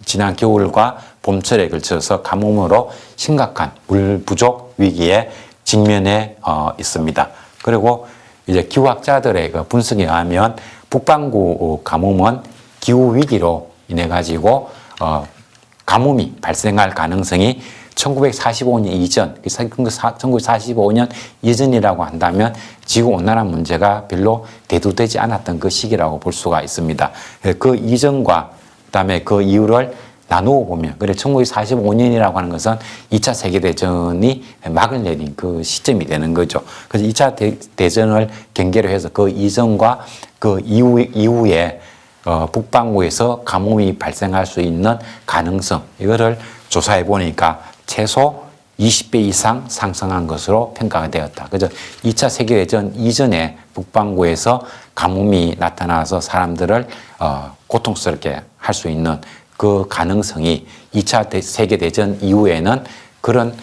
지난 겨울과 봄철에 걸쳐서 가뭄으로 심각한 물 부족 위기에 직면해 있습니다. 그리고 이제 기후학자들의 그 분석에 의하면 북반구 가뭄은 기후 위기로 인해 가지고 가뭄이 발생할 가능성이 1945년 이전, 1945년 이전이라고 한다면 지구온난화 문제가 별로 대두되지 않았던 그 시기라고 볼 수가 있습니다. 그 이전과 그다음에 그 이후를 나누어 보면, 그래 1945년이라고 하는 것은 2차 세계대전이 막을 내린 그 시점이 되는 거죠. 그래서 2차 대전을 경계로 해서 그 이전과 그 이후에 북반구에서 가뭄이 발생할 수 있는 가능성, 이거를 조사해 보니까 최소 20배 이상 상승한 것으로 평가가 되었다. 그래서 2차 세계대전 이전에 북반구에서 가뭄이 나타나서 사람들을 고통스럽게 할 수 있는 그 가능성이 2차 세계대전 이후에는 그런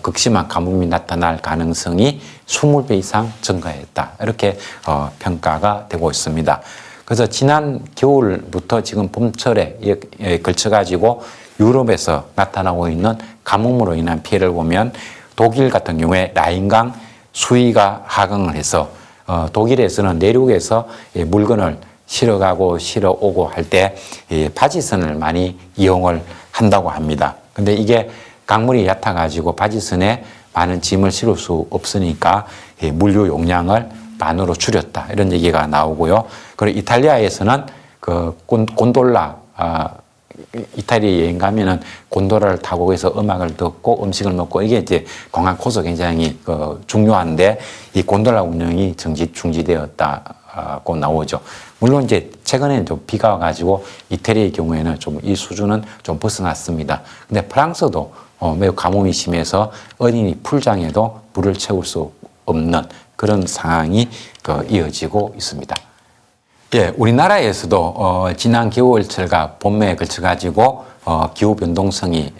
극심한 가뭄이 나타날 가능성이 20배 이상 증가했다. 이렇게 평가가 되고 있습니다. 그래서 지난 겨울부터 지금 봄철에 걸쳐가지고 유럽에서 나타나고 있는 가뭄으로 인한 피해를 보면 독일 같은 경우에 라인강 수위가 하강을 해서 독일에서는 내륙에서 물건을 실어가고 실어오고 할 때 바지선을 많이 이용을 한다고 합니다. 근데 이게 강물이 얕아가지고 바지선에 많은 짐을 실을 수 없으니까 물류 용량을 반으로 줄였다. 이런 얘기가 나오고요. 그리고 이탈리아에서는 그 곤돌라, 이탈리아 여행 가면은 곤돌라를 타고 거기서 음악을 듣고 음식을 먹고 이게 이제 관광 코스 굉장히 중요한데 이 곤돌라 운영이 중지되었다고 나오죠. 물론 이제 최근에 좀 비가 와가지고 이태리의 경우에는 좀 이 수준은 좀 벗어났습니다. 근데 프랑스도 매우 가뭄이 심해서 어린이 풀장에도 물을 채울 수 없는 그런 상황이 이어지고 있습니다. 예, 우리나라에서도 지난 겨울철과 봄에 걸쳐 가지고 기후 변동성이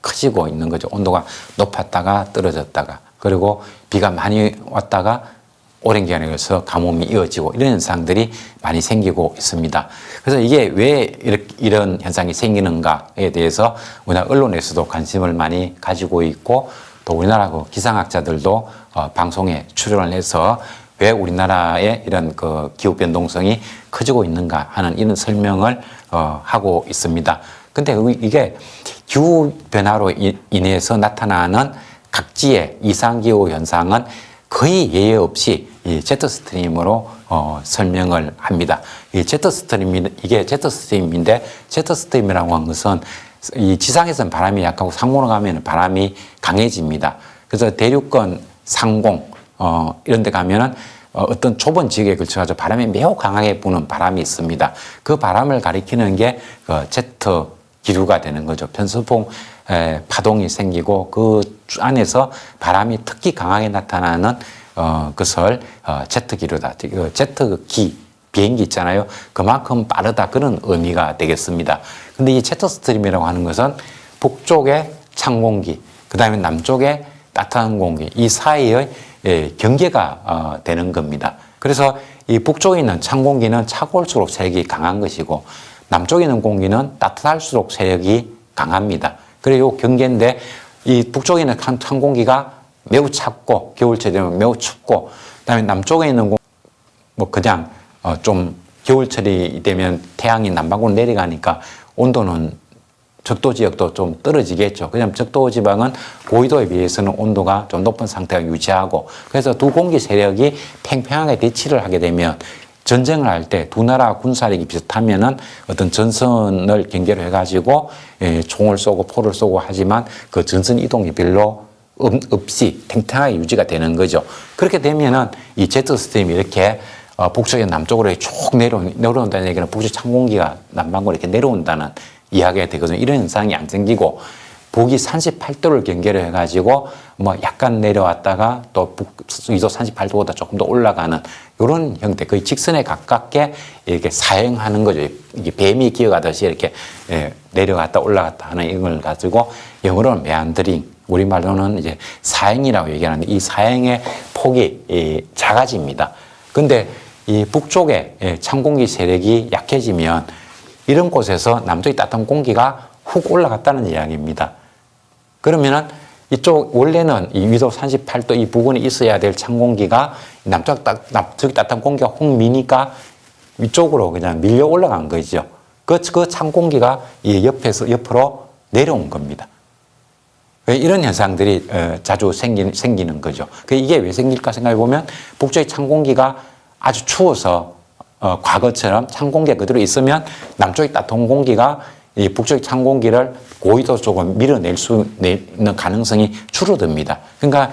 커지고 있는 거죠. 온도가 높았다가 떨어졌다가, 그리고 비가 많이 왔다가 오랜 기간에 걸쳐서 가뭄이 이어지고 이런 현상들이 많이 생기고 있습니다. 그래서 이게 왜 이런 현상이 생기는가에 대해서 우리나라 언론에서도 관심을 많이 가지고 있고, 또 우리나라 그 기상학자들도 방송에 출연을 해서 왜 우리나라의 이런 그 기후 변동성이 커지고 있는가 하는 이런 설명을 하고 있습니다. 근데 이게 기후 변화로 인해서 나타나는 각지의 이상기후 현상은 거의 예외 없이 이 제트스트림으로 설명을 합니다. 이게 제트스트림인데, 제트스트림이라고 하는 것은 이 지상에서는 바람이 약하고 상공으로 가면 바람이 강해집니다. 그래서 대륙권 상공 이런 데 가면은 어떤 좁은 지역에 걸쳐가지고 바람이 매우 강하게 부는 바람이 있습니다. 그 바람을 가리키는 게 제트 기류가 되는 거죠. 편서풍 파동이 생기고 그 안에서 바람이 특히 강하게 나타나는 것을 제트 기류다. 제트기 비행기 있잖아요. 그만큼 빠르다, 그런 의미가 되겠습니다. 근데 이 제트 스트림이라고 하는 것은 북쪽의 찬 공기, 그 다음에 남쪽의 따뜻한 공기, 이 사이의 경계가 되는 겁니다. 그래서 이 북쪽에 있는 찬 공기는 차가울수록 세력이 강한 것이고, 남쪽에 있는 공기는 따뜻할수록 세력이 강합니다. 그리고 경계인데, 이 북쪽에 있는 찬 공기가 매우 찼고 겨울철 되면 매우 춥고, 그다음에 남쪽에 있는 뭐 그냥 좀 겨울철이 되면 태양이 남반구로 내려가니까 온도는 적도 지역도 좀 떨어지겠죠. 그냥 적도 지방은 고緯도에 비해서는 온도가 좀 높은 상태가 유지하고, 그래서 두 공기 세력이 팽팽하게 대치를 하게 되면 전쟁을 할 때 두 나라 군사력이 비슷하면은 어떤 전선을 경계로 해가지고 총을 쏘고 포를 쏘고 하지만 그 전선 이동이 별로 없이 탱탱하게 유지가 되는 거죠. 그렇게 되면은 이 제트 스트림이 이렇게 북쪽에서 남쪽으로 쭉 내려온다는 얘기는 북쪽 찬 공기가 남반구로 이렇게 내려온다는 이야기가 되거든요. 이런 현상이 안 생기고, 북위 38도를 경계로 해가지고 뭐 약간 내려왔다가 또 북위도 38도보다 조금 더 올라가는 이런 형태, 거의 직선에 가깝게 이렇게 사행하는 거죠. 이게 뱀이 기어가듯이 이렇게 내려갔다 올라갔다 하는 이걸 가지고 영어로는 메안더링, 우리말로는 이제 사행이라고 얘기하는데, 이 사행의 폭이 작아집니다. 근데 이 북쪽에 찬 공기 세력이 약해지면 이런 곳에서 남쪽의 따뜻한 공기가 훅 올라갔다는 이야기입니다. 그러면은 이쪽 원래는 이 위도 38도 이 부근에 있어야 될 찬 공기가 남쪽의 따뜻한 공기가 훅 미니까 위쪽으로 그냥 밀려 올라간 거죠. 그 찬 공기가 이 옆으로 내려온 겁니다. 이런 현상들이 자주 생기는 거죠. 이게 왜 생길까 생각해 보면, 북쪽의 찬 공기가 아주 추워서 과거처럼 찬 공기가 그대로 있으면 남쪽의 따뜻한 공기가 이 북쪽의 찬 공기를 고緯도 쪽으로 밀어낼 수 있는 가능성이 줄어듭니다. 그러니까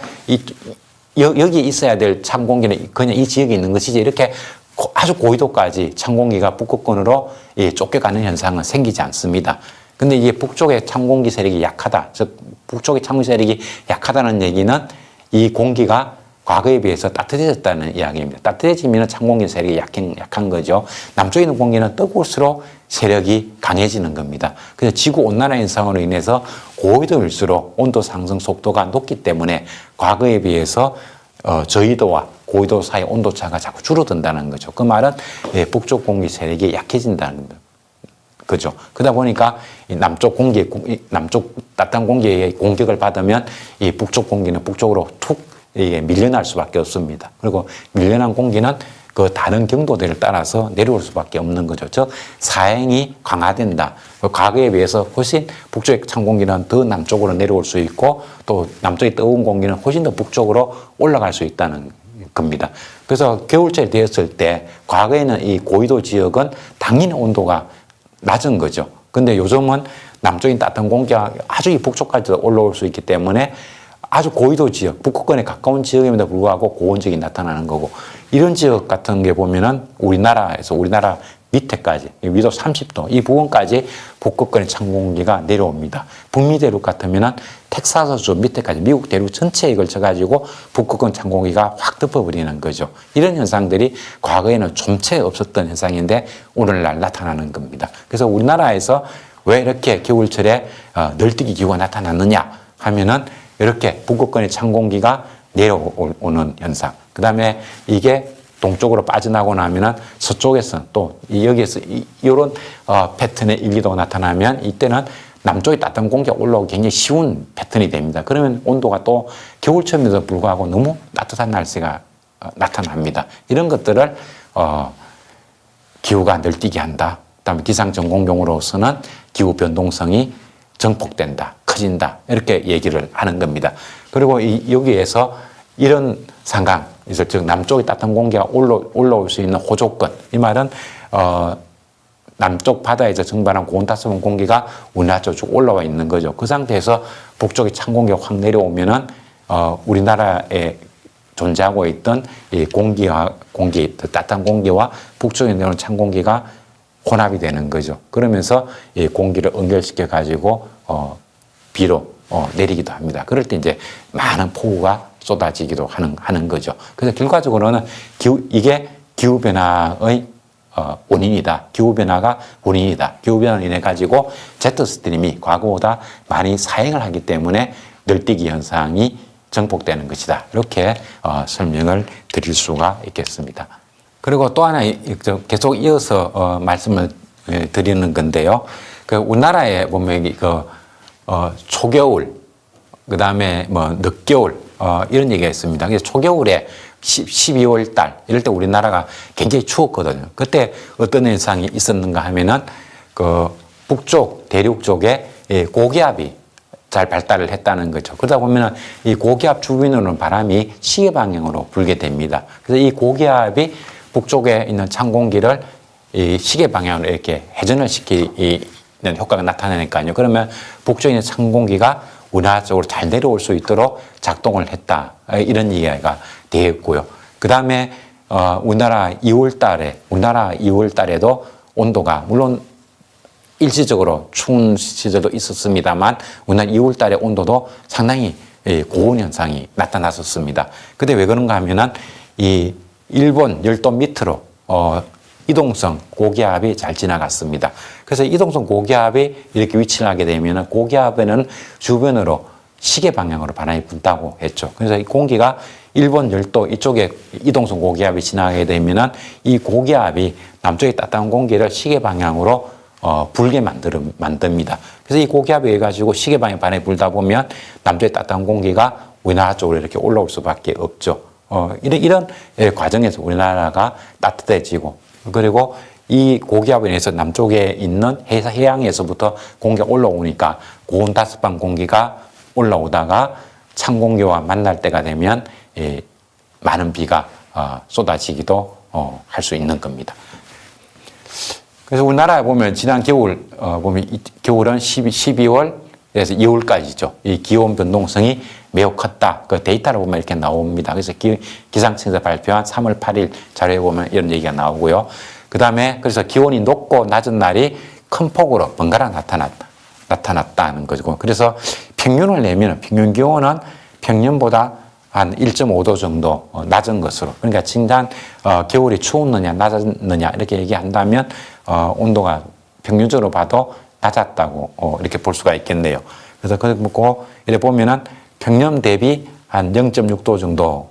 여기 있어야 될 찬 공기는 그냥 이 지역에 있는 것이지, 이렇게 아주 고緯도까지 찬 공기가 북극권으로 쫓겨가는 현상은 생기지 않습니다. 근데 이게 북쪽의 찬 공기 세력이 약하다, 즉 북쪽의 찬 공기 세력이 약하다는 얘기는 이 공기가 과거에 비해서 따뜻해졌다는 이야기입니다. 따뜻해지면 찬 공기 세력이 약한 거죠. 남쪽에 있는 공기는 뜨거울수록 세력이 강해지는 겁니다. 그래서 지구온난화 현상으로 인해서 고緯도일수록 온도 상승 속도가 높기 때문에 과거에 비해서 저緯도와 고緯도 사이 온도차가 자꾸 줄어든다는 거죠. 그 말은 북쪽 공기 세력이 약해진다는 거죠. 그러다 보니까 이 남쪽 따뜻한 공기의 공격을 받으면 이 북쪽 공기는 북쪽으로 툭 이게 밀려날 수밖에 없습니다. 그리고 밀려난 공기는 그 다른 경도들을 따라서 내려올 수밖에 없는 거죠. 즉 사행이 강화된다. 과거에 비해서 훨씬 북쪽의 찬 공기는 더 남쪽으로 내려올 수 있고, 또 남쪽의 뜨거운 공기는 훨씬 더 북쪽으로 올라갈 수 있다는 겁니다. 그래서 겨울철이 되었을 때 과거에는 이 고緯도 지역은 당연히 온도가 낮은 거죠. 근데 요즘은 남쪽인 따뜻한 공기가 아주 이 북쪽까지 올라올 수 있기 때문에 아주 고緯도 지역, 북극권에 가까운 지역임에도 불구하고 고온적이 나타나는 거고, 이런 지역 같은 게 보면은 우리나라 밑에까지 위도 30도 이 부분까지 북극권의 찬 공기가 내려옵니다. 북미 대륙 같으면은 텍사스주 밑에까지 미국 대륙 전체에 걸쳐 가지고 북극권 찬 공기가 확 덮어버리는 거죠. 이런 현상들이 과거에는 좀채 없었던 현상인데 오늘날 나타나는 겁니다. 그래서 우리나라에서 왜 이렇게 겨울철에 널뛰기 기후가 나타났느냐 하면은 이렇게 북극권의 찬 공기가 내려오는 현상. 그 다음에 이게 동쪽으로 빠져나고 나면은 서쪽에서 또 여기에서 이런 패턴의 일기도가 나타나면 이때는 남쪽에 따뜻한 공기가 올라오기 굉장히 쉬운 패턴이 됩니다. 그러면 온도가 또 겨울철임에도 불구하고 너무 따뜻한 날씨가 나타납니다. 이런 것들을 기후가 널뛰게 한다. 그다음에 기상전공용으로서는 기후 변동성이 증폭된다, 커진다 이렇게 얘기를 하는 겁니다. 그리고 여기에서 이런 상황, 즉 남쪽에 따뜻한 공기가 올라올 수 있는 호조권, 이 말은 남쪽 바다에서 증발한 고온 따스한 공기가 우리나라 쭉 올라와 있는 거죠. 그 상태에서 북쪽에 찬 공기가 확 내려오면은 우리나라에 존재하고 있던 이 따뜻한 공기와 북쪽에 내려오는 찬 공기가 혼합이 되는 거죠. 그러면서 이 공기를 연결시켜 가지고 비로 내리기도 합니다. 그럴 때 이제 많은 폭우가 쏟아지기도 하는 거죠. 그래서 결과적으로는 이게 기후변화의 원인이다. 기후변화가 원인이다. 기후변화를 인해 가지고 제트스트림이 과거보다 많이 사행을 하기 때문에 널뛰기 현상이 증폭되는 것이다. 이렇게 설명을 드릴 수가 있겠습니다. 그리고 또 하나 계속 이어서 말씀을 드리는 건데요. 그 우리나라에 보면 초겨울, 그 다음에 늦겨울 이런 얘기가 있습니다. 그래서 초겨울에 12월 달 이럴 때 우리나라가 굉장히 추웠거든요. 그때 어떤 현상이 있었는가 하면은 그 북쪽 대륙 쪽에 고기압이 잘 발달을 했다는 거죠. 그러다 보면은 이 고기압 주변으로는 바람이 시계 방향으로 불게 됩니다. 그래서 이 고기압이 북쪽에 있는 찬 공기를 이 시계 방향으로 이렇게 회전을 시키는 효과가 나타나니까요. 그러면 북쪽에 있는 찬 공기가 우리나라 쪽으로 잘 내려올 수 있도록 작동을 했다. 이런 이야기가 되었고요. 그 다음에 우리나라 2월 달에도 온도가 물론 일시적으로 추운 시절도 있었습니다만 우리나라 2월 달에 온도도 상당히 고온 현상이 나타났었습니다. 근데 왜 그런가 하면은 이 일본 열도 밑으로 이동성 고기압이 잘 지나갔습니다. 그래서 이동성 고기압이 이렇게 위치를 하게 되면 고기압에는 주변으로 시계 방향으로 바람이 분다고 했죠. 그래서 이 공기가 일본 열도 이쪽에 이동성 고기압이 지나게 되면 이 고기압이 남쪽에 따뜻한 공기를 시계 방향으로 불게 만듭니다. 그래서 이 고기압에 의해 가지고 시계 방향 바람이 불다 보면 남쪽에 따뜻한 공기가 우리나라 쪽으로 이렇게 올라올 수밖에 없죠. 이런 과정에서 우리나라가 따뜻해지고 그리고 이 고기압에 의해서 남쪽에 있는 해양에서부터 공기가 올라오니까 고온 다습한 공기가 올라오다가 찬 공기와 만날 때가 되면 많은 비가 쏟아지기도 할 수 있는 겁니다. 그래서 우리나라에 보면 지난 겨울 보면 겨울은 12월에서 2월까지죠. 이 기온 변동성이 매우 컸다. 그 데이터를 보면 이렇게 나옵니다. 그래서 기상청에서 발표한 3월 8일 자료에 보면 이런 얘기가 나오고요. 그 다음에 그래서 기온이 높고 낮은 날이 큰 폭으로 번갈아 나타났다는 거죠. 그래서 평균을 내면 평균 기온은 평년보다 한 1.5도 정도 낮은 것으로. 그러니까 지난 겨울이 추웠느냐 낮았느냐 이렇게 얘기한다면 온도가 평균적으로 봐도 낮았다고 이렇게 볼 수가 있겠네요. 그래서 그거 이렇게 보면은 평년 대비 한 0.6도 정도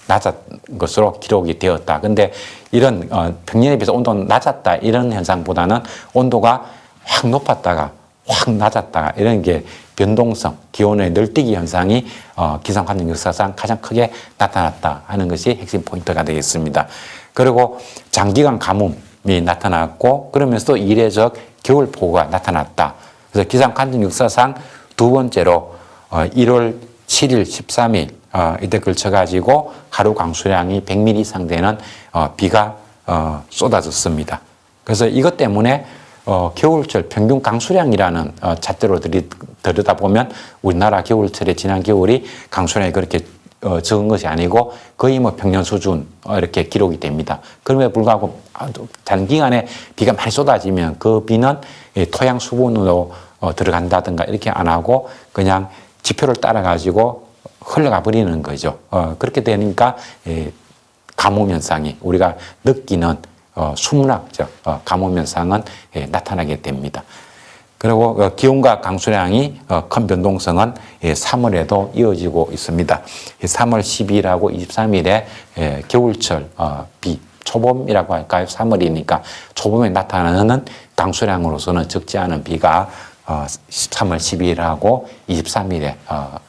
낮은 것으로 기록이 되었다. 근데 이런 평년에 비해서 온도가 낮았다 이런 현상보다는 온도가 확 높았다가 확 낮았다가 이런 게 변동성, 기온의 널뛰기 현상이 기상환경 역사상 가장 크게 나타났다 하는 것이 핵심 포인트가 되겠습니다. 그리고 장기간 가뭄이 나타났고 그러면서도 이례적 겨울폭우가 나타났다. 그래서 기상환경 역사상 두 번째로 1월 7일, 13일 이때 걸쳐가지고 하루 강수량이 100mm 이상 되는 비가 쏟아졌습니다. 그래서 이것 때문에 겨울철 평균 강수량이라는 잣대로 들여다보면 우리나라 겨울철에 지난 겨울이 강수량이 그렇게 적은 것이 아니고 거의 뭐 평년 수준 이렇게 기록이 됩니다. 그럼에도 불구하고 단기간에 비가 많이 쏟아지면 그 비는 토양 수분으로 들어간다든가 이렇게 안 하고 그냥 지표를 따라 가지고 흘러가 버리는 거죠. 그렇게 되니까 가뭄 현상이 우리가 느끼는 수문학적 가뭄 현상은 나타나게 됩니다. 그리고 기온과 강수량이 큰 변동성은 3월에도 이어지고 있습니다. 3월 10일하고 23일에 겨울철 비, 초봄이라고 할까요? 3월이니까 초봄에 나타나는 강수량으로서는 적지 않은 비가 3월 10일하고 23일에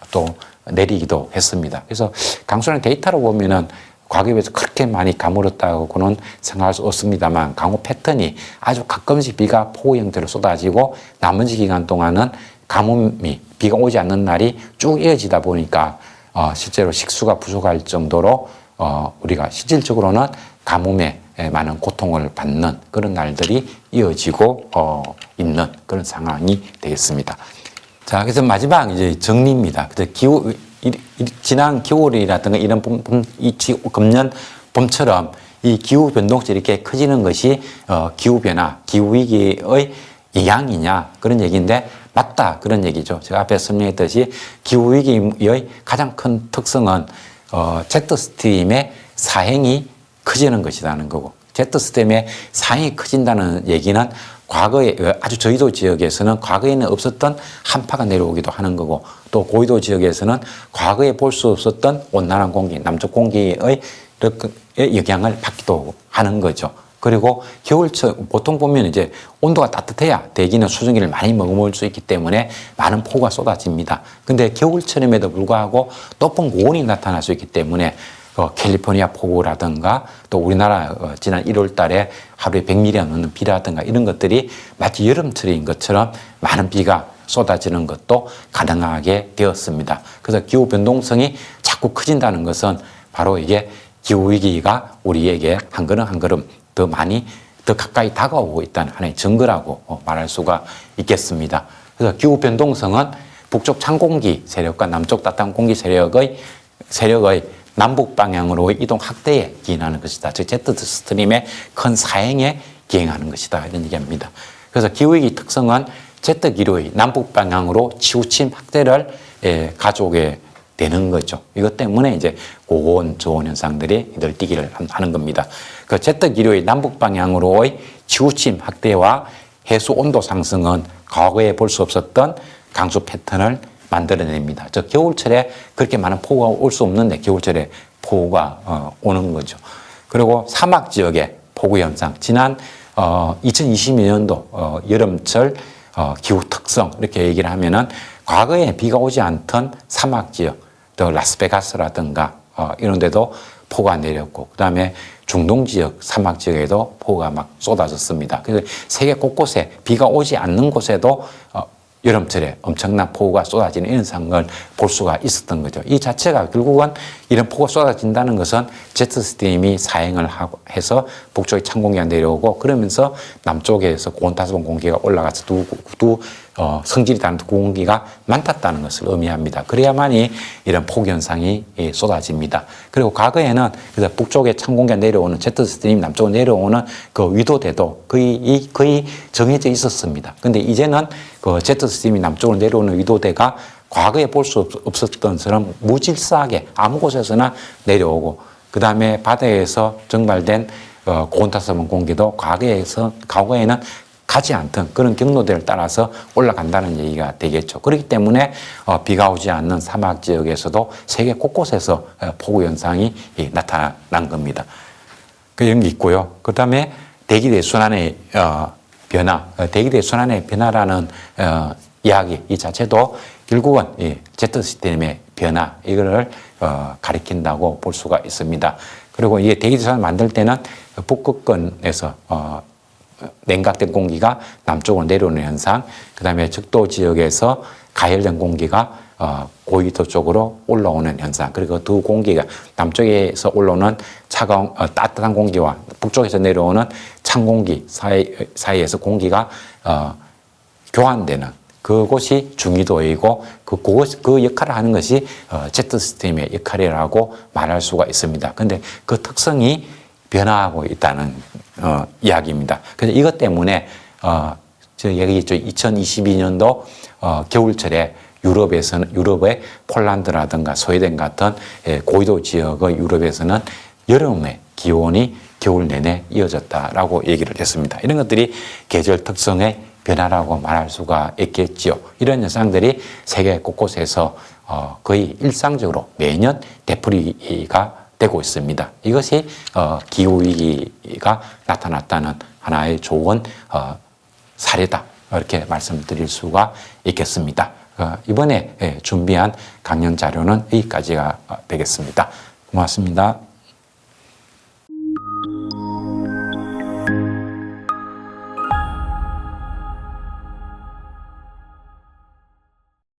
또 내리기도 했습니다. 그래서 강수량 데이터로 보면은 과거에 비해서 그렇게 많이 가물었다고는 생각할 수 없습니다만 강우 패턴이 아주 가끔씩 비가 폭우 형태로 쏟아지고 나머지 기간 동안은 가뭄이 비가 오지 않는 날이 쭉 이어지다 보니까 실제로 식수가 부족할 정도로 우리가 실질적으로는 가뭄에 많은 고통을 받는 그런 날들이 이어지고 있는 그런 상황이 되겠습니다. 자, 그래서 마지막 이제 정리입니다. 그래서 지난 겨울이라든가 이런 금년 봄처럼 이 기후 변동성이 이렇게 커지는 것이 기후 변화, 기후 위기의 영향이냐 그런 얘기인데 맞다 그런 얘기죠. 제가 앞에 설명했듯이 기후 위기의 가장 큰 특성은 제트 스트림의 사행이 커지는 것이라는 거고, 제트 스트림의 사행이 커진다는 얘기는 과거에 아주 저희도 지역에서는 과거에는 없었던 한파가 내려오기도 하는 거고, 또 고위도 지역에서는 과거에 볼 수 없었던 온난한 공기, 남쪽 공기의 영향을 받기도 하는 거죠. 그리고 겨울철 보통 보면 이제 온도가 따뜻해야 대기는 수증기를 많이 머금을 수 있기 때문에 많은 폭우가 쏟아집니다. 근데 겨울철임에도 불구하고 높은 고온이 나타날 수 있기 때문에 캘리포니아 폭우라든가 또 우리나라 지난 1월 달에 하루에 100mm 넘는 비라든가 이런 것들이 마치 여름철인 것처럼 많은 비가 쏟아지는 것도 가능하게 되었습니다. 그래서 기후 변동성이 자꾸 커진다는 것은 바로 이게 기후 위기가 우리에게 한 걸음 한 걸음 더 많이 더 가까이 다가오고 있다는 하나의 증거라고 말할 수가 있겠습니다. 그래서 기후 변동성은 북쪽 찬 공기 세력과 남쪽 따뜻한 공기 세력의 남북 방향으로 이동 확대에 기인하는 것이다. 즉 제트 스트림의 큰 사행에 기행하는 것이다. 이런 얘기합니다. 그래서 기후위기 특성은 제트 기류의 남북 방향으로 치우침 확대를 가져오게 되는 거죠. 이것 때문에 이제 고온, 저온 현상들이 널뛰기를 하는 겁니다. 그 제트 기류의 남북 방향으로의 치우침 확대와 해수 온도 상승은 과거에 볼 수 없었던 강수 패턴을 만들어냅니다. 저 겨울철에 그렇게 많은 폭우가 올 수 없는데 겨울철에 폭우가 오는 거죠. 그리고 사막 지역의 폭우 현상, 지난 2022년도 여름철 기후 특성 이렇게 얘기를 하면은 과거에 비가 오지 않던 사막 지역, 또 라스베가스라든가 이런 데도 폭우가 내렸고, 그다음에 중동 지역, 사막 지역에도 폭우가 막 쏟아졌습니다. 그래서 세계 곳곳에 비가 오지 않는 곳에도 여름철에 엄청난 폭우가 쏟아지는 이런 상황을 볼 수가 있었던 거죠. 이 자체가 결국은 이런 폭우가 쏟아진다는 것은 제트 스트림이 사행을 해서 북쪽에 찬 공기가 내려오고, 그러면서 남쪽에서 고온타습원 공기가 올라가서 성질이 다른 공기가 많았다는 것을 의미합니다. 그래야만이 이런 폭우 현상이 쏟아집니다. 그리고 과거에는 그래서 북쪽에 찬 공기가 내려오는 제트 스트림 남쪽으로 내려오는 그 위도대도 거의 정해져 있었습니다. 근데 이제는 그 제트 스트림이 남쪽으로 내려오는 위도대가 과거에 볼 수 없었던 것처럼 무질서하게 아무 곳에서나 내려오고, 그 다음에 바다에서 증발된 고온타습원 공기도 과거에는 가지 않던 그런 경로대를 따라서 올라간다는 얘기가 되겠죠. 그렇기 때문에 비가 오지 않는 사막 지역에서도 세계 곳곳에서 폭우 현상이 나타난 겁니다. 그런 게 있고요. 그 다음에 대기대 순환의 변화, 대기대 순환의 변화라는 이야기 이 자체도 결국은 제트 시스템의 변화 이거를 가리킨다고 볼 수가 있습니다. 그리고 이게 대기대 순환을 만들 때는 북극권에서 냉각된 공기가 남쪽으로 내려오는 현상, 그 다음에 적도 지역에서 가열된 공기가 고위도 쪽으로 올라오는 현상, 그리고 두 공기가 남쪽에서 올라오는 차가운 따뜻한 공기와 북쪽에서 내려오는 찬 공기 사이에서 공기가 교환되는 그곳이 중위도이고 그 역할을 하는 것이 제트 스트림의 역할이라고 말할 수가 있습니다. 근데 그 특성이 변화하고 있다는 이야기입니다. 그래서 이것 때문에 제가 얘기했죠. 2022년도 겨울철에 유럽의 폴란드라든가 스웨덴 같은 고위도 지역의 유럽에서는 여름의 기온이 겨울 내내 이어졌다라고 얘기를 했습니다. 이런 것들이 계절 특성의 변화라고 말할 수가 있겠지요. 이런 현상들이 세계 곳곳에서 거의 일상적으로 매년 되풀이가 되고 있습니다. 이것이 기후위기가 나타났다는 하나의 좋은 사례다. 이렇게 말씀드릴 수가 있겠습니다. 이번에 준비한 강연 자료는 여기까지가 되겠습니다. 고맙습니다.